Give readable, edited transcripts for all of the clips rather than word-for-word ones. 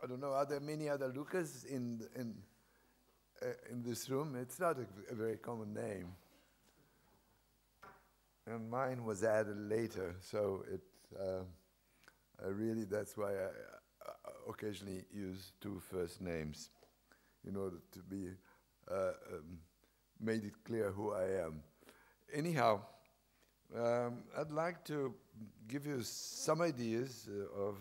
I don't know, are there many other Lucas in this room? It's not a very common name. And mine was added later, so really that's why I occasionally use two first names in order to be made it clear who I am. Anyhow, I'd like to give you some ideas of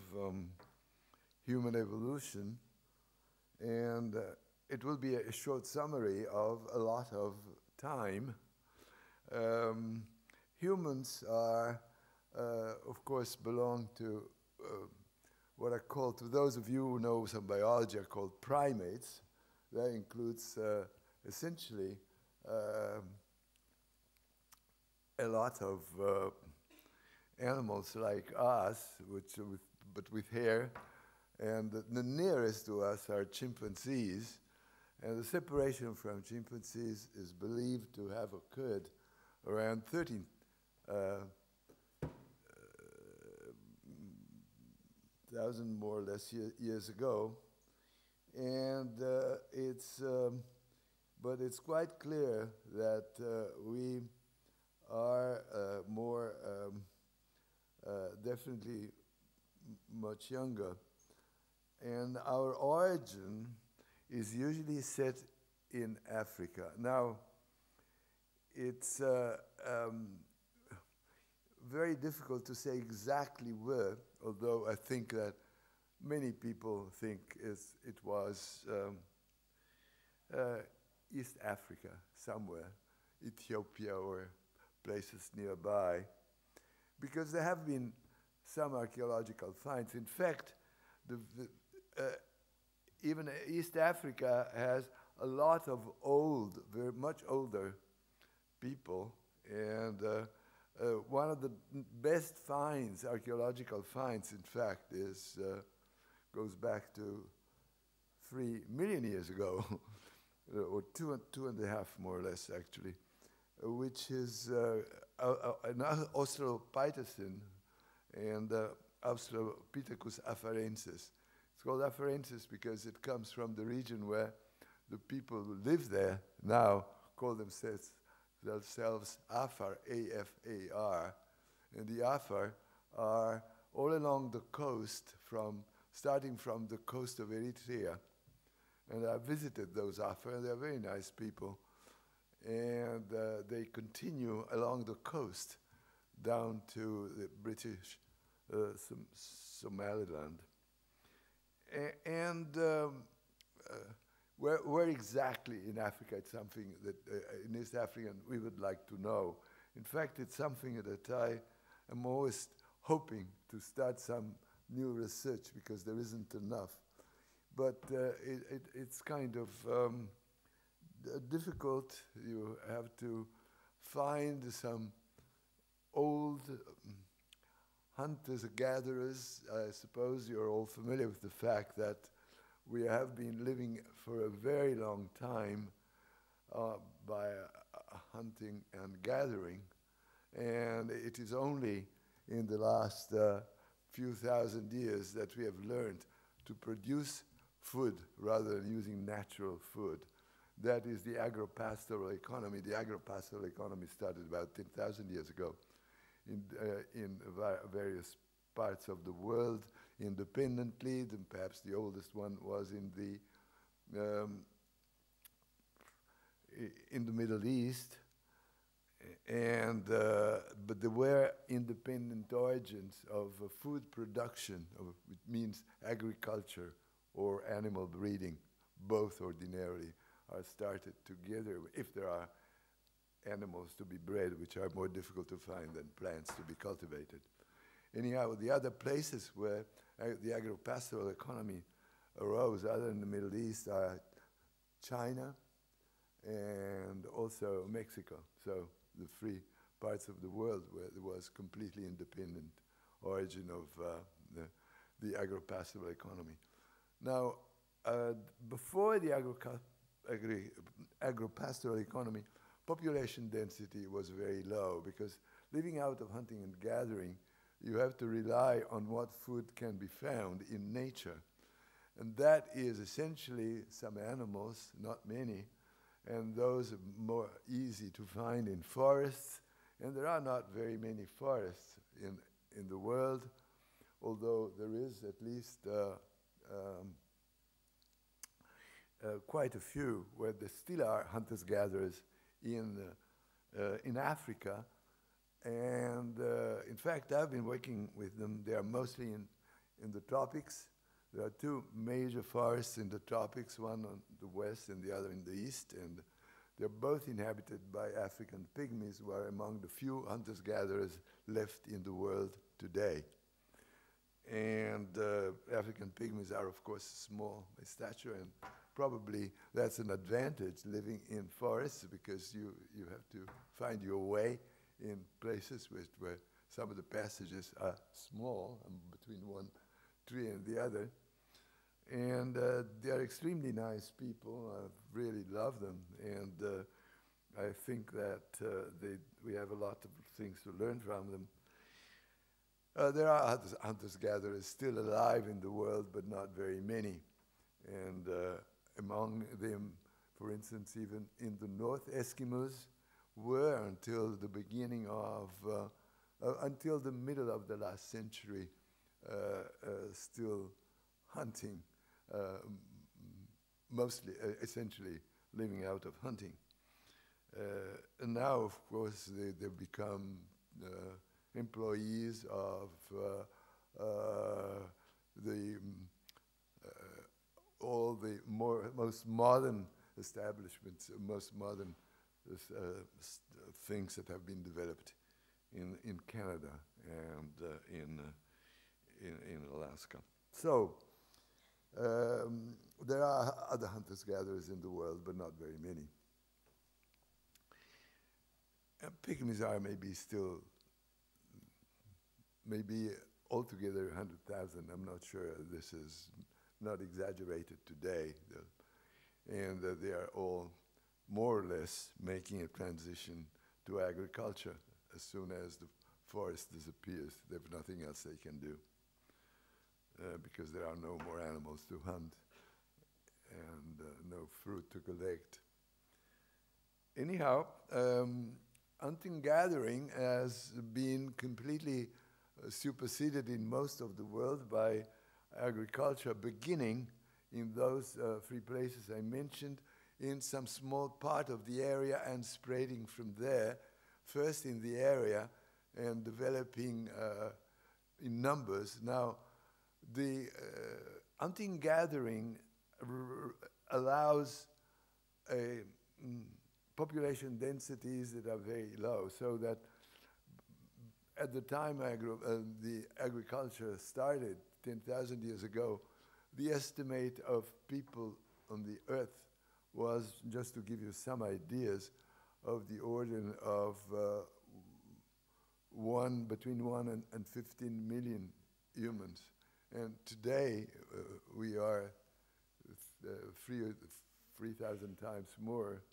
human evolution, and it will be a short summary of a lot of time. Humans are, of course, belong to what are called, to those of you who know some biology, are called primates. That includes essentially a lot of animals like us, but with hair, and the nearest to us are chimpanzees, and the separation from chimpanzees is believed to have occurred around 13,000 more or less years ago, and but it's quite clear that we are more definitely much younger, and our origin is usually set in Africa. Now, it's very difficult to say exactly where, although I think that many people think it was East Africa, somewhere, Ethiopia or places nearby, because there have been some archaeological finds. In fact, even East Africa has a lot of old, very much older people, and one of the best finds, archaeological finds, in fact, goes back to 3 million years ago, or two and a half, more or less, actually, which is an Australopithecine and Australopithecus afarensis. It's called afarensis because it comes from the region where the people who live there now call themselves Afar, A-F-A-R, and the Afar are all along the coast, starting from the coast of Eritrea. And I visited those Afar, and they're very nice people. And they continue along the coast down to the British Somaliland. Where exactly in Africa, it's something that in East Africa we would like to know. In fact, it's something that I am always hoping to start some new research because there isn't enough. But it's kind of difficult. You have to find some old hunters, gatherers. I suppose you're all familiar with the fact that we have been living for a very long time by hunting and gathering, and it is only in the last few thousand years that we have learned to produce food rather than using natural food. That is the agro-pastoral economy. The agro-pastoral economy started about 10,000 years ago in various parts of the world independently. Perhaps the oldest one was in the Middle East, and but there were independent origins of food production, which means agriculture or animal breeding. Both ordinarily are started together if there are animals to be bred, which are more difficult to find than plants to be cultivated. Anyhow, the other places where the agro-pastoral economy arose, other than the Middle East, are China and also Mexico. So the three parts of the world where there was completely independent origin of the agro-pastoral economy. Now, before the agro-pastoral economy, population density was very low because living out of hunting and gathering you have to rely on what food can be found in nature. And that is essentially some animals, not many, and those are more easy to find in forests. And there are not very many forests in the world, although there is at least quite a few where there still are hunters-gatherers in Africa. And in fact, I've been working with them. They are mostly in the tropics. There are two major forests in the tropics, one on the west and the other in the east, and they're both inhabited by African pygmies, who are among the few hunters-gatherers left in the world today. And African pygmies are, of course, small by stature, and probably that's an advantage living in forests, because you have to find your way in places where some of the passages are small, between one tree and the other. And they are extremely nice people. I really love them. And I think that we have a lot of things to learn from them. There are hunters-gatherers still alive in the world, but not very many. And among them, for instance, even in the north, Eskimos were until the beginning of, until the middle of the last century, still hunting, mostly, essentially living out of hunting. And now, of course, they've become employees of all the most modern establishments, most modern things that have been developed in Canada and in Alaska. So there are other hunters-gatherers in the world, but not very many. Pygmies are maybe altogether 100,000. I'm not sure. This is not exaggerated today. And they are all more or less making a transition to agriculture. As soon as the forest disappears, there's nothing else they can do, because there are no more animals to hunt and no fruit to collect. Anyhow, hunting-gathering has been completely superseded in most of the world by agriculture, beginning in those three places I mentioned, in some small part of the area and spreading from there, first in the area and developing in numbers. Now, the hunting-gathering allows population densities that are very low, so that at the time the agriculture started 10,000 years ago, the estimate of people on the earth was, just to give you some ideas, of the order of between 1 and 15 million humans. And today we are 3,000 times more.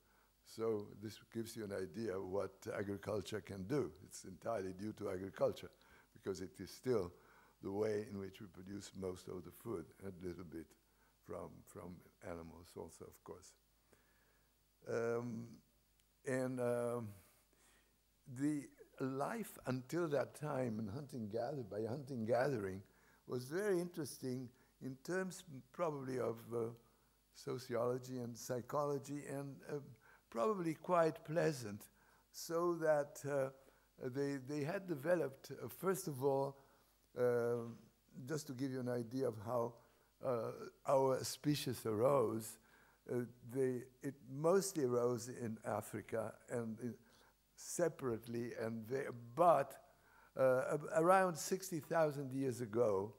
So this gives you an idea of what agriculture can do. It's entirely due to agriculture, because it is still the way in which we produce most of the food, a little bit from animals also, of course. The life until that time in hunting-gathering was very interesting in terms probably of sociology and psychology, and probably quite pleasant, so that they had developed, first of all, just to give you an idea of how our species arose, it mostly arose in Africa and separately, but around 60,000 years ago,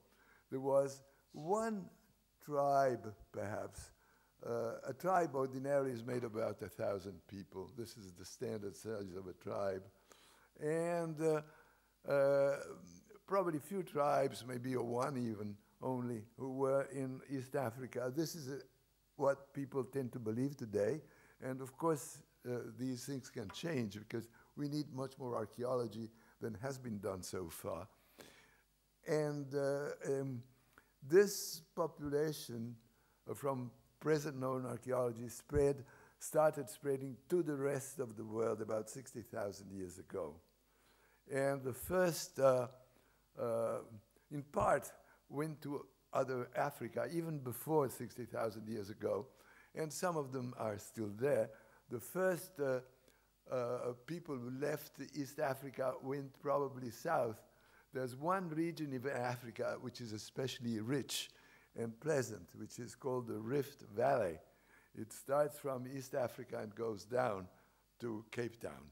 there was one tribe, perhaps. A tribe ordinarily is made of about 1,000 people. This is the standard size of a tribe. And probably few tribes, maybe one even only, who were in East Africa. This is what people tend to believe today. And of course, these things can change, because we need much more archaeology than has been done so far. And this population from present known archaeology started spreading to the rest of the world about 60,000 years ago. And the first, in part, went to other Africa, even before 60,000 years ago, and some of them are still there. The first people who left East Africa went probably south. There's one region in Africa which is especially rich and pleasant, which is called the Rift Valley. It starts from East Africa and goes down to Cape Town.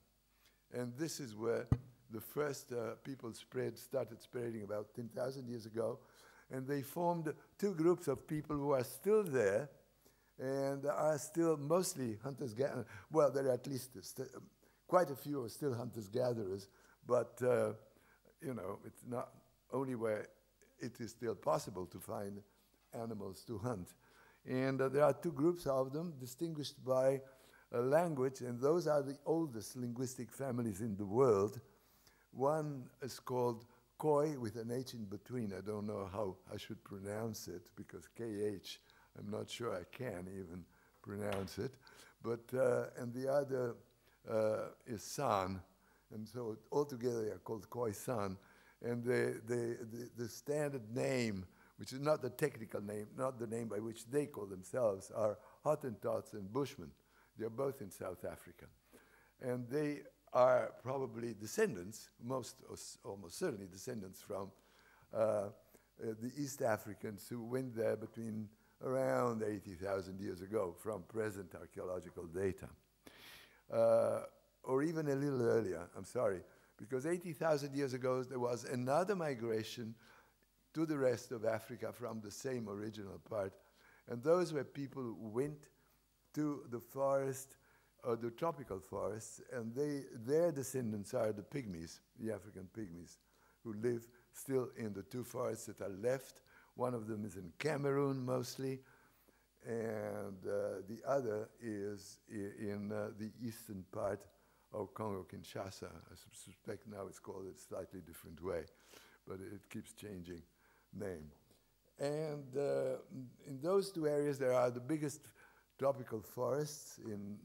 And this is where the first people started spreading about 10,000 years ago. And they formed two groups of people who are still there and are still mostly hunters-gatherers. Well, there are at least quite a few are still hunters-gatherers, but you know, it's not only where it is still possible to find animals to hunt. And there are two groups of them distinguished by a language, and those are the oldest linguistic families in the world. One is called Khoi with an H in between. I don't know how I should pronounce it because KH, I'm not sure I can even pronounce it. But, and the other is San. And so altogether they are called Khoi San. And the standard name, which is not the technical name, not the name by which they call themselves, are Hottentots and Bushmen. They're both in South Africa. And they are probably descendants, almost certainly descendants from the East Africans who went there between around 80,000 years ago from present archaeological data. Or even a little earlier, I'm sorry, because 80,000 years ago there was another migration to the rest of Africa from the same original part. And those were people who went to the forest, or the tropical forests, and their descendants are the pygmies, the African pygmies, who live still in the two forests that are left. One of them is in Cameroon mostly, and the other is in the eastern part of Congo-Kinshasa. I suspect now it's called a slightly different way, but it keeps changing name. And in those two areas, there are the biggest tropical forests in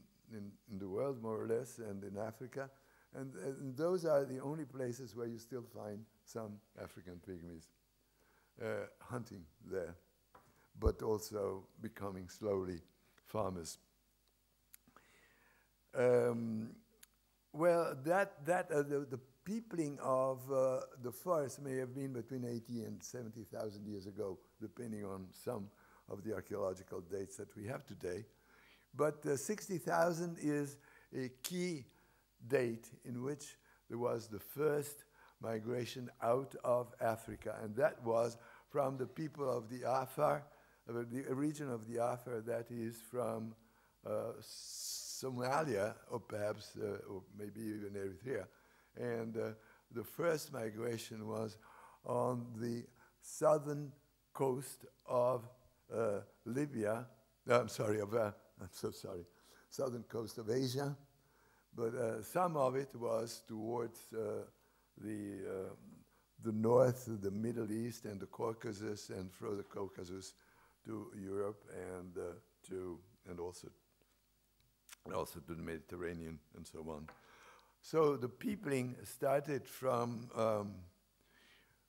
the world, more or less, and in Africa. And those are the only places where you still find some African pygmies hunting there, but also becoming slowly farmers. Well, the peopling of the forest may have been between 80 and 70,000 years ago, depending on some of the archaeological dates that we have today. But 60,000 is a key date in which there was the first migration out of Africa, and that was from the people of the Afar, the region of the Afar that is from Somalia, or perhaps, or maybe even Eritrea. And the first migration was on the southern coast of Libya. I'm so sorry, southern coast of Asia. But some of it was towards the north, the Middle East, and the Caucasus, and through the Caucasus to Europe, and also to the Mediterranean, and so on. So the peopling started from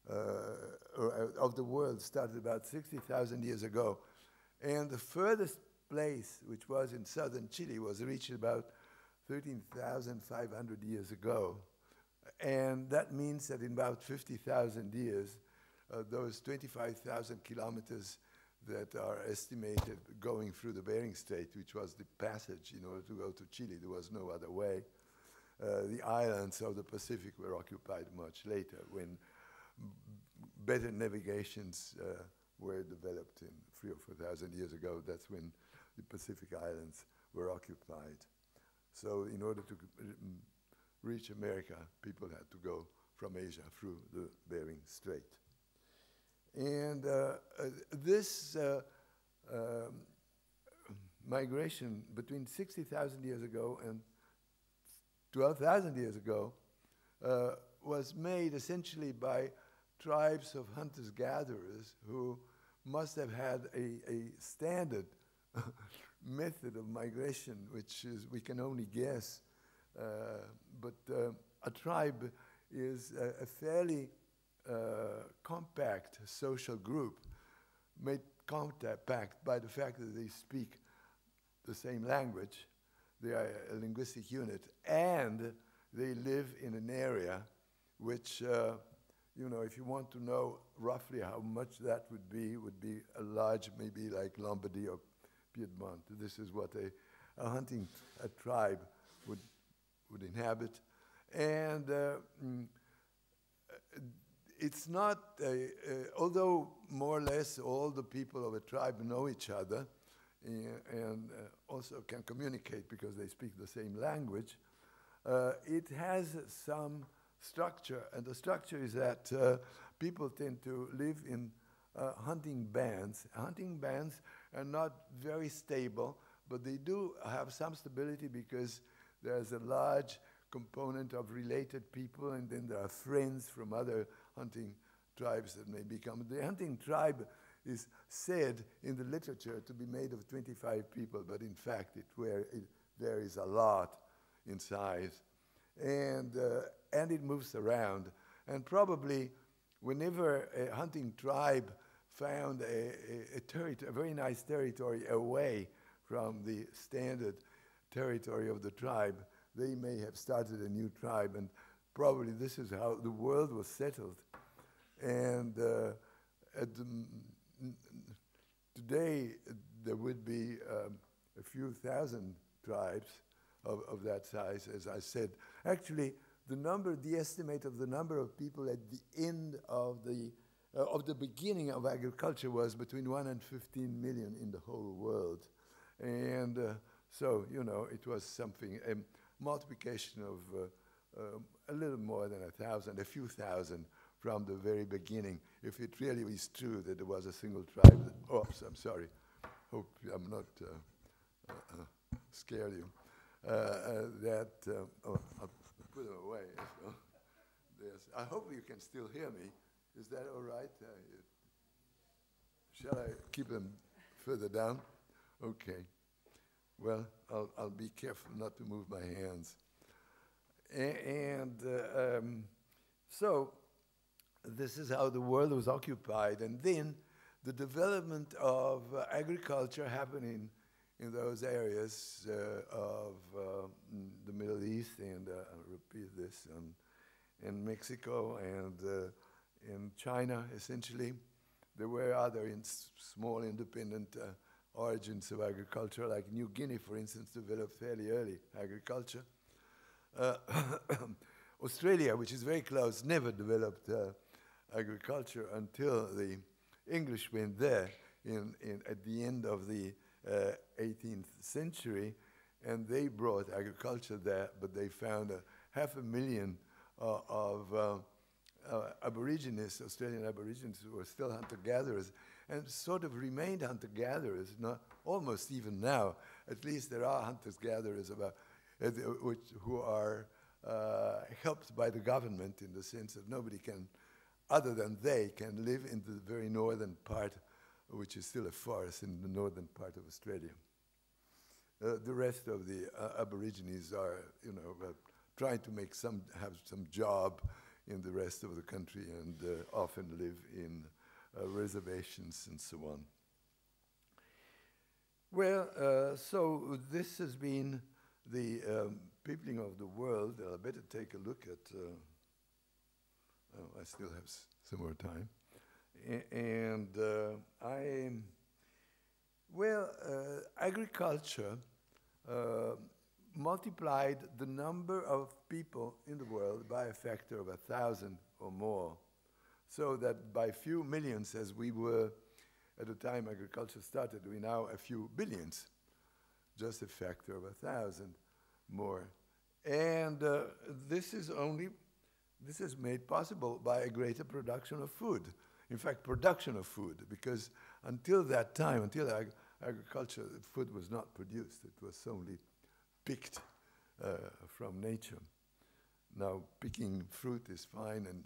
of the world started about 60,000 years ago, and the furthest place, which was in southern Chile, was reached about 13,500 years ago. And that means that in about 50,000 years, those 25,000 kilometers that are estimated going through the Bering Strait, which was the passage in order to go to Chile, there was no other way. The islands of the Pacific were occupied much later when better navigations were developed in 3,000 or 4,000 years ago. That's when the Pacific Islands were occupied. So in order to reach America, people had to go from Asia through the Bering Strait. And this migration between 60,000 years ago and 12,000 years ago was made essentially by tribes of hunters-gatherers who must have had a standard method of migration, which is, we can only guess. But a tribe is a fairly compact social group, made compact by the fact that they speak the same language. They are a linguistic unit, and they live in an area which, you know, if you want to know roughly how much that would be a large, maybe like Lombardy or Piedmont. This is what a hunting tribe would inhabit. And it's not, although more or less all the people of a tribe know each other and also can communicate because they speak the same language, it has some structure, and the structure is that people tend to live in hunting bands. Hunting bands are not very stable, but they do have some stability because there's a large component of related people, and then there are friends from other hunting tribes that may become. The hunting tribe is said in the literature to be made of 25 people, but in fact it varies a lot in size. And it moves around. And probably whenever a hunting tribe found a very nice territory away from the standard territory of the tribe, they may have started a new tribe, and probably this is how the world was settled. And today there would be a few thousand tribes of that size, as I said. Actually, the estimate of the number of people at the end of the beginning of agriculture was between 1 and 15 million in the whole world. And so, you know, it was something, a multiplication of a little more than 1,000, a few thousand from the very beginning, if it really is true that there was a single tribe. Oops, I'm sorry. Hope I'm not scared you. Oh, I'll put them away. So I hope you can still hear me. Is that all right? Shall I keep them further down? Okay. Well, I'll be careful not to move my hands. So this is how the world was occupied. And then the development of agriculture happening in those areas of the Middle East, and I'll repeat this, in Mexico and in China, essentially. There were other small independent origins of agriculture, like New Guinea, for instance, developed fairly early agriculture. Australia, which is very close, never developed agriculture until the English went there at the end of the 18th century, and they brought agriculture there, but they found 500,000 of Aborigines, Australian Aborigines, who were still hunter-gatherers, and sort of remained hunter-gatherers, almost even now. At least there are hunters-gatherers who are helped by the government, in the sense that nobody can, other than they, can live in the very northern part, which is still a forest in the northern part of Australia. The rest of the Aborigines are, you know, trying to have some job in the rest of the country, and often live in reservations and so on. Well, so this has been the peopling of the world. I better take a look at, I still have some more time. Agriculture multiplied the number of people in the world by a factor of 1,000 or more, so that by few millions, as we were at the time agriculture started, we now a few billions, just a factor of 1,000 more. And this is made possible by a greater production of food. In fact, production of food, because until that time, until agriculture, food was not produced. It was only picked from nature. Now, picking fruit is fine, and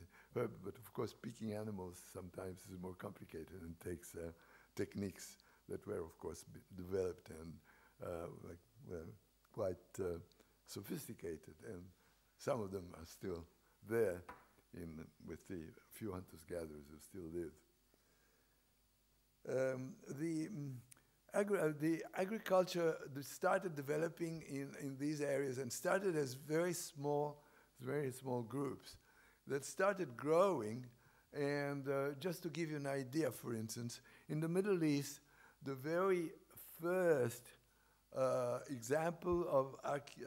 but of course picking animals sometimes is more complicated and takes techniques that were of course developed and quite sophisticated, and some of them are still there with the few hunters-gatherers who still live. The agriculture started developing in these areas and started as very small groups that started growing. And just to give you an idea, for instance, in the Middle East, the very first example of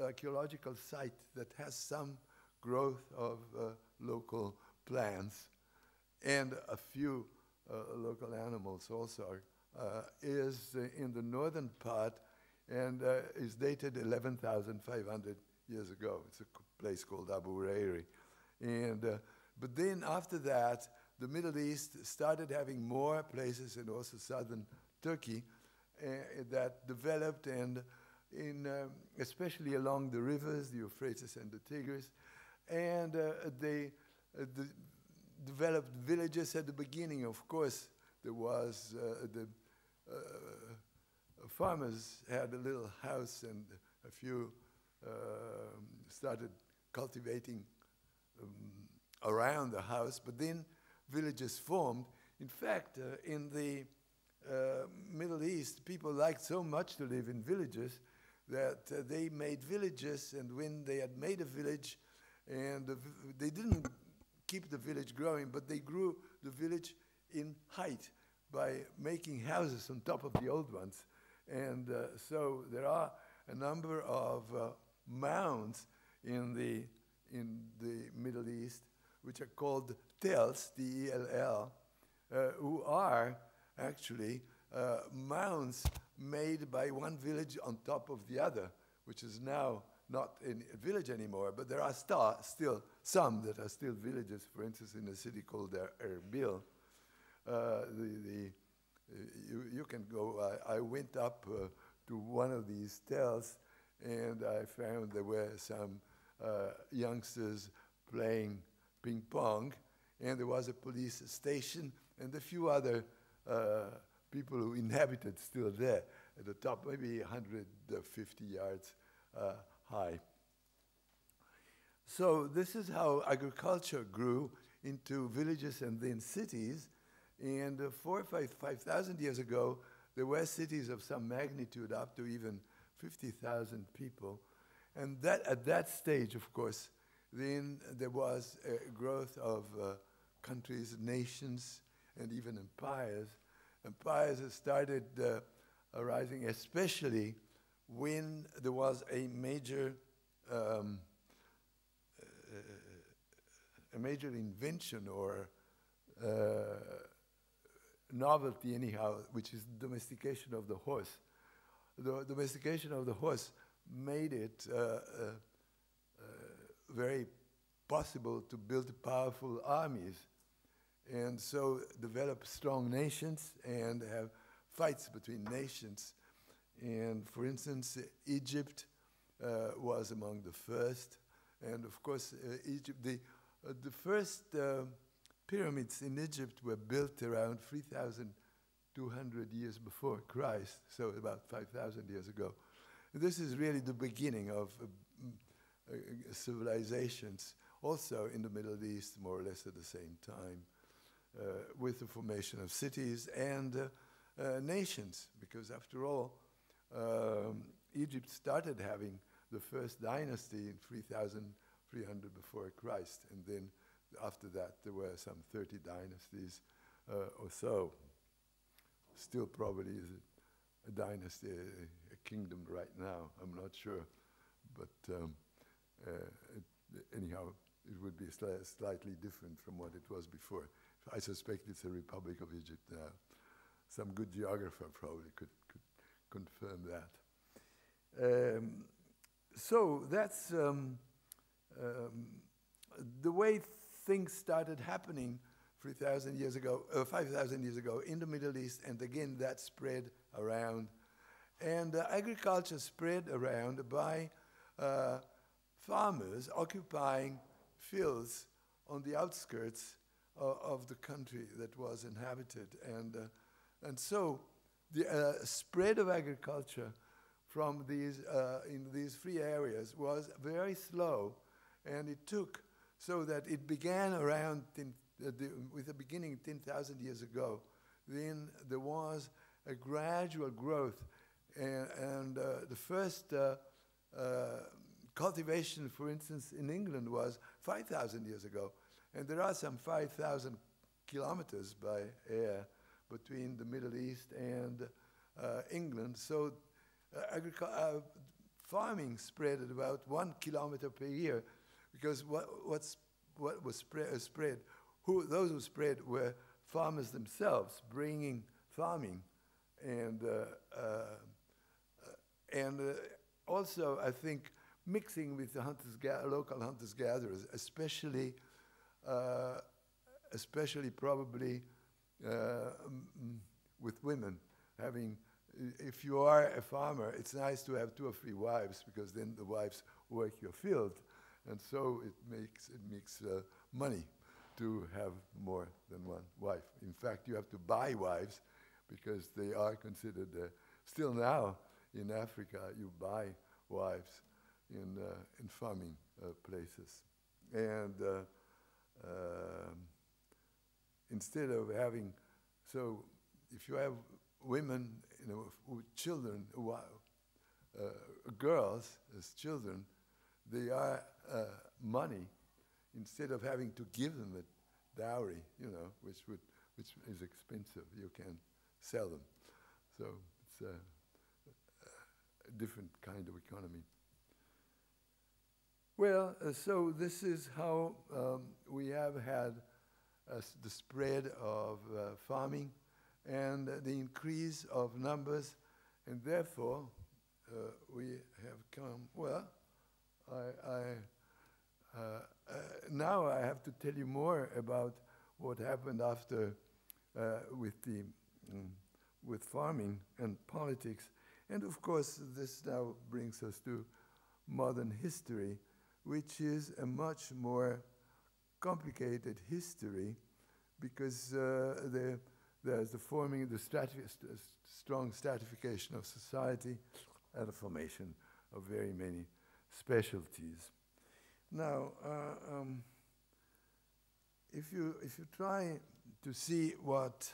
archaeological site that has some growth of local plants and a few local animals also is in the northern part, and is dated 11,500 years ago. It's a place called Abu Hurairi. And but then after that, the Middle East started having more places, and also southern Turkey, that developed, and especially along the rivers, the Euphrates and the Tigris, and they developed villages at the beginning. Of course, there was the farmers had a little house, and a few started cultivating around the house, but then villages formed. In fact, in the Middle East, people liked so much to live in villages that they made villages, and when they had made a village, and they didn't keep the village growing, but they grew the village in height by making houses on top of the old ones. And so there are a number of mounds in the Middle East, which are called tells, T-E-L-L, who are actually mounds made by one village on top of the other, which is now not in a village anymore, but there are still some that are still villages. For instance, in a city called Erbil, you can go. I went up to one of these tells, and I found there were some youngsters playing ping pong, and there was a police station, and a few other people who inhabited still there at the top, maybe 150 yards high. So this is how agriculture grew into villages and then cities. And 4,000 or 5,000 years ago, there were cities of some magnitude, up to even 50,000 people. And that, at that stage, of course, then there was a growth of countries, nations, and even empires. Empires started arising, especially when there was a major invention or novelty anyhow, which is domestication of the horse. The domestication of the horse made it very possible to build powerful armies, and so develop strong nations and have fights between nations. And for instance, Egypt was among the first, and of course, Egypt, the first pyramids in Egypt were built around 3,200 years before Christ, so about 5,000 years ago. This is really the beginning of civilizations, also in the Middle East, more or less at the same time, with the formation of cities and nations, because after all, Egypt started having the first dynasty in 3,300 before Christ, and then after that there were some 30 dynasties or so. Still probably is a dynasty, a kingdom right now, I'm not sure, but anyhow, it would be slightly different from what it was before. I suspect it's a Republic of Egypt now. Some good geographer probably could confirm that. So that's the way things started happening 3,000 years ago, 5,000 years ago in the Middle East, and again that spread around. And agriculture spread around by farmers occupying fields on the outskirts of the country that was inhabited. And so the spread of agriculture from these, in these free areas was very slow, and it took, so that it began around, with the beginning 10,000 years ago. Then there was a gradual growth, and the first cultivation, for instance, in England was 5,000 years ago. And there are some 5,000 kilometers by air between the Middle East and England. So farming spread at about 1 kilometer per year, because what was spread, those who spread were farmers themselves, bringing farming, and also I think mixing with the local hunters-gatherers, especially probably with women. If you are a farmer, it's nice to have 2 or 3 wives, because then the wives work your field, and so it makes money to have more than 1 wife. In fact, you have to buy wives, because they are considered, still now in Africa, you buy wives in farming places. And instead of having, so if you have women, with children, girls as children, they are money, instead of having to give them a dowry, which is expensive. You can sell them. So it's a different kind of economy. Well, so this is how we have had the spread of farming and the increase of numbers, and therefore we have come, well, now I have to tell you more about what happened after with farming and politics. And of course, this now brings us to modern history, which is a much more complicated history, because there's the strong stratification of society and the formation of very many specialties. Now, if you try to see what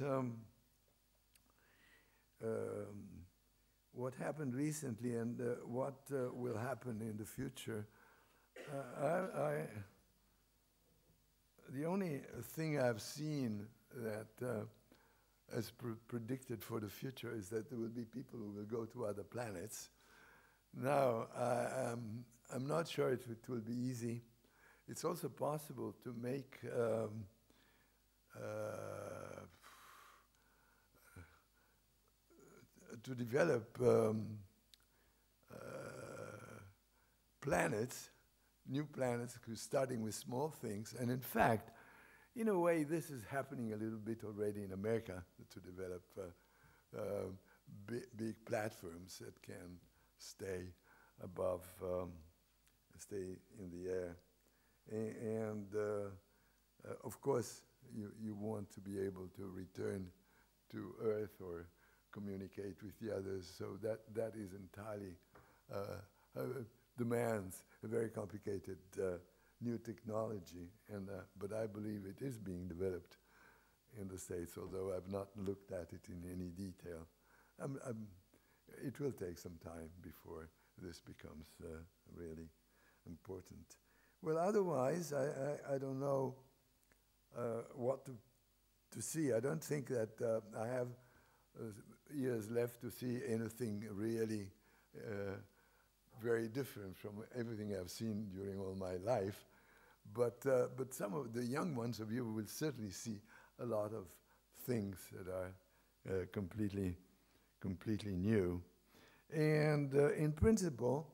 happened recently and what will happen in the future, the only thing I've seen that as predicted for the future is that there will be people who will go to other planets. Now, I'm not sure it will be easy. It's also possible to make to develop planets, new planets, starting with small things. And in fact, in a way, this is happening a little bit already in America, to develop big platforms that can stay above, stay in the air. And of course, you want to be able to return to Earth or communicate with the others, so that is entirely, demands a very complicated new technology, and but I believe it is being developed in the States, although I've not looked at it in any detail. It will take some time before this becomes really important. Well, otherwise, I don't know what to see. I don't think that I have years left to see anything really very different from everything I've seen during all my life. But some of the young ones of you will certainly see a lot of things that are completely new. And in principle,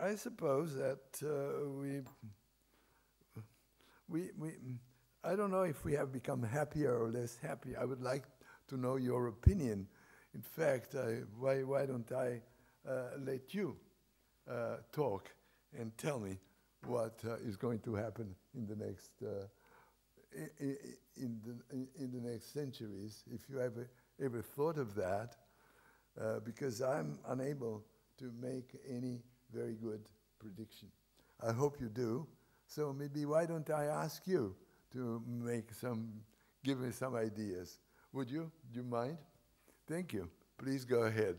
I suppose that I don't know if we have become happier or less happy. I would like to know your opinion. In fact, why don't I let you talk and tell me what is going to happen in the next in the next centuries. If you ever thought of that, because I'm unable to make any very good prediction. I hope you do. So maybe why don't I ask you to give me some ideas? Would you? Do you mind? Thank you. Please go ahead.